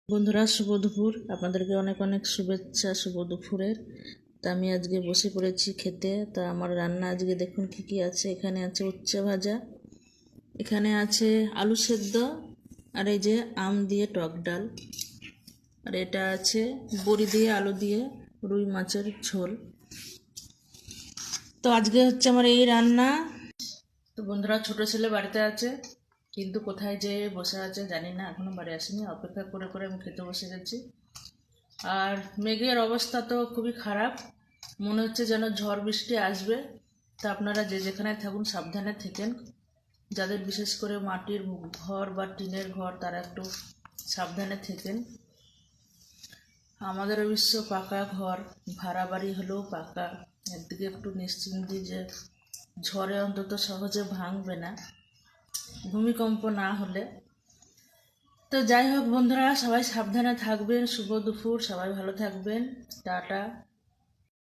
বন্ধুরা, শুভ দুপুর। আপনাদেরকে অনেক অনেক শুভেচ্ছা শুভ দুপুরের। তা আমি আজকে বসে পড়েছি খেতে। তা আমার রান্না আজকে দেখুন কি কি আছে। এখানে আছে উচ্ছে ভাজা, এখানে আছে আলু সেদ্ধ, আর এই যে আম দিয়ে টক ডাল, আর এটা আছে বড়ি দিয়ে আলু দিয়ে রুই মাছের ঝোল। তো আজকে হচ্ছে আমার এই রান্না। তো বন্ধুরা, ছোট ছেলে বাড়িতে আছে, কিন্তু কোথায় যে বসে আছে জানি না, এখনো বাড়ি আসেনি। অপেক্ষা করে করে আমি খেতে বসে গেছি। আর মেঘের অবস্থা তো খুবই খারাপ, মনে হচ্ছে যেন ঝড় বৃষ্টি আসবে। তা আপনারা যে যেখানে থাকুন সাবধানে থেকেন। যাদের বিশেষ করে মাটির ঘর বা টিনের ঘর তারা একটু সাবধানে থেকেন। আমাদের অবশ্য পাকা ঘর, ভাড়া বাড়ি হলেও পাকা, একদিকে একটু নিশ্চিন্তি যে ঝড়ে অন্তত সহজে ভাঙবে না, ভূমিকম্প না হলে। তো যাই হোক বন্ধুরা, সবাই সাবধানে থাকবেন। শুভ দুপুর, সবাই ভালো থাকবেন। টাটা।